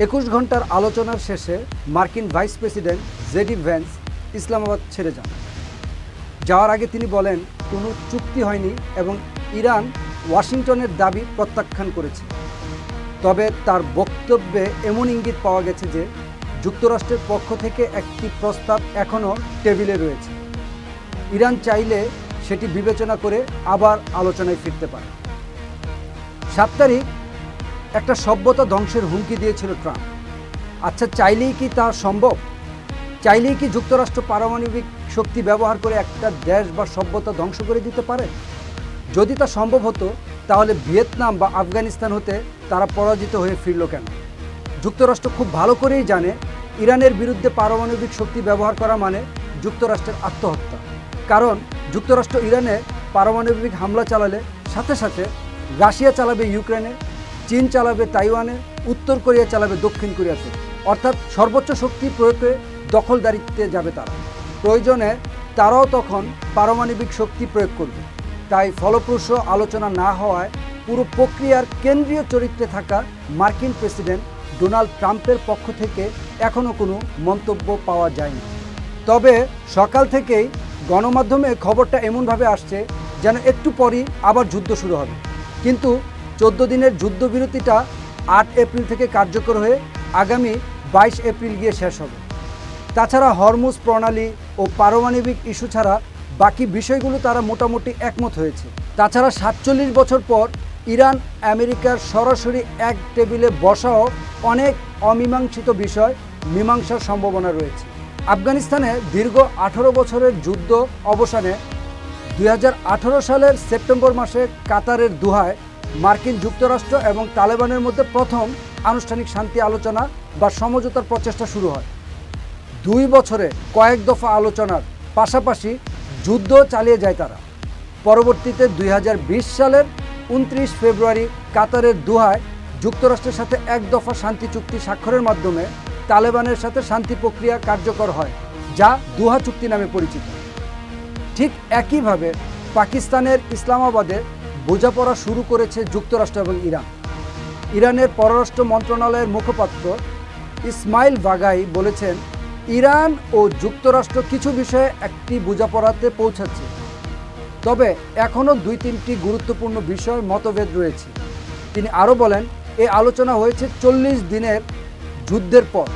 21 ঘন্টার আলোচনার শেষে মার্কিন vice president JD Vance Islamabad ছেড়ে যান। যাওয়ার আগে তিনি বলেন, কোনো চুক্তি হয়নি এবং ইরান ওয়াশিংটনের দাবি প্রত্যাখ্যান করেছে। তবে তার বক্তব্যে এমন ইঙ্গিত পাওয়া গেছে যে যুক্তরাষ্ট্রের পক্ষ থেকে একটি প্রস্তাব এখনও টেবিলে রয়েছে। ইরান চাইলে সেটি বিবেচনা করে আবার আলোচনায় ফিরতে পারে। 7 তারিখ একটা সভ্যতা ধ্বংসের হুমকি দিয়েছিল ট্রাম্প। আচ্ছা, চাইলেই কি তা সম্ভব? চাইলেই কি যুক্তরাষ্ট্র পারমাণবিক শক্তি ব্যবহার করে একটা দেশ বা সভ্যতা ধ্বংস করে দিতে পারে? যদি তা সম্ভব হতো, তাহলে ভিয়েতনাম বা আফগানিস্তান হতে তারা পরাজিত হয়ে ফিরল কেন? যুক্তরাষ্ট্র খুব ভালো করেই জানে, ইরানের বিরুদ্ধে পারমাণবিক শক্তি ব্যবহার করা মানে যুক্তরাষ্ট্রের আত্মহত্যা। কারণ যুক্তরাষ্ট্র ইরানে পারমাণবিক হামলা চালালে সাথে সাথে রাশিয়া চালাবে ইউক্রেনে, চীন চালাবে তাইওয়ানে, উত্তর কোরিয়া চালাবে দক্ষিণ কোরিয়াতে। অর্থাৎ সর্বোচ্চ শক্তি প্রয়োগে দখলদারিত্বে যাবে তারা। প্রয়োজনে তারাও তখন পারমাণবিক শক্তি প্রয়োগ করবে। তাই ফলপ্রসূ আলোচনা না হওয়ায় পুরো প্রক্রিয়ার কেন্দ্রীয় চরিত্রে থাকা মার্কিন প্রেসিডেন্ট ডোনাল্ড ট্রাম্পের পক্ষ থেকে এখনও কোনো মন্তব্য পাওয়া যায়নি। তবে সকাল থেকেই গণমাধ্যমে খবরটা এমনভাবে আসছে যেন একটু পরই আবার যুদ্ধ শুরু হবে। কিন্তু 14 দিনের যুদ্ধবিরতিটা 8 এপ্রিল থেকে কার্যকর হয়ে আগামী 22 এপ্রিল গিয়ে শেষ হবে। তাছাড়া হরমুজ প্রণালী ও পারমাণবিক ইস্যু ছাড়া বাকি বিষয়গুলো তারা মোটামুটি একমত হয়েছে। তাছাড়া 47 বছর পর ইরান আমেরিকার সরাসরি এক টেবিলে বসাও অনেক অমীমাংসিত বিষয় মীমাংসার সম্ভাবনা রয়েছে। আফগানিস্তানে দীর্ঘ 18 বছরের যুদ্ধ অবসানে 2018 সালের সেপ্টেম্বর মাসে কাতারের দোহায় মার্কিন যুক্তরাষ্ট্র এবং তালেবানের মধ্যে প্রথম আনুষ্ঠানিক শান্তি আলোচনা বা সমঝোতার প্রচেষ্টা শুরু হয়। 2 বছরে কয়েক দফা আলোচনার পাশাপাশি যুদ্ধ চালিয়ে যায় তারা। পরবর্তীতে 2020 সালের 29 ফেব্রুয়ারি কাতারের দোহায় যুক্তরাষ্ট্রের সাথে এক দফা শান্তি চুক্তি স্বাক্ষরের মাধ্যমে তালেবানের সাথে শান্তি প্রক্রিয়া কার্যকর হয়, যা দোহা চুক্তি নামে পরিচিত। ঠিক একইভাবে পাকিস্তানের ইসলামাবাদে বোঝাপড়া শুরু করেছে যুক্তরাষ্ট্র এবং ইরান। ইরানের পররাষ্ট্র মন্ত্রণালয়ের মুখপাত্র ইসমাইল বাগাই বলেছেন, ইরান ও যুক্তরাষ্ট্র কিছু বিষয়ে একটি বোঝাপড়াতে পৌঁছাচ্ছে। তবে এখনও 2-3টি গুরুত্বপূর্ণ বিষয় মতভেদ রয়েছে। তিনি আরও বলেন, এই আলোচনা হয়েছে 40 দিনের যুদ্ধের পর।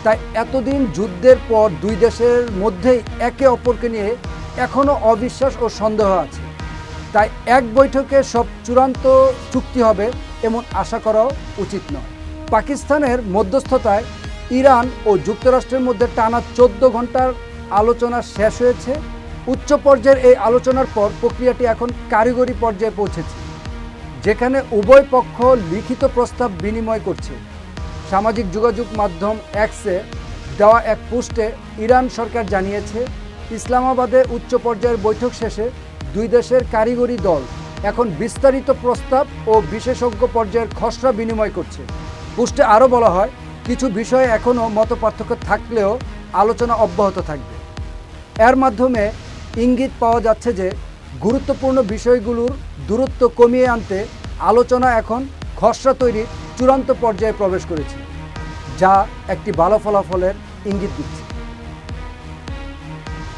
তাই এতদিন যুদ্ধের পর দুই দেশের মধ্যেই একে অপরকে নিয়ে এখনও অবিশ্বাস ও সন্দেহ আছে। তাই এক বৈঠকে সব চূড়ান্ত চুক্তি হবে এমন আশা করাও উচিত নয়। পাকিস্তানের মধ্যস্থতায় ইরান ও যুক্তরাষ্ট্রের মধ্যে টানা 14 ঘন্টার আলোচনা শেষ হয়েছে। উচ্চ পর্যায়ের এই আলোচনার পর প্রক্রিয়াটি এখন কারিগরি পর্যায়ে পৌঁছেছে, যেখানে উভয় পক্ষ লিখিত প্রস্তাব বিনিময় করছে। সামাজিক যোগাযোগ মাধ্যম এক্সে দেওয়া এক পোস্টে ইরান সরকার জানিয়েছে, ইসলামাবাদে উচ্চ পর্যায়ের বৈঠক শেষে দুই দেশের কারিগরি দল এখন বিস্তারিত প্রস্তাব ও বিশেষজ্ঞ পর্যায়ের খসড়া বিনিময় করছে। পোস্টে আরও বলা হয়, কিছু বিষয়ে এখনও মতপার্থক্য থাকলেও আলোচনা অব্যাহত থাকবে। এর মাধ্যমে ইঙ্গিত পাওয়া যাচ্ছে যে গুরুত্বপূর্ণ বিষয়গুলোর দূরত্ব কমিয়ে আনতে আলোচনা এখন খসড়া তৈরির চূড়ান্ত পর্যায়ে প্রবেশ করেছে, যা একটি ভালো ফলাফলের ইঙ্গিত দিচ্ছে।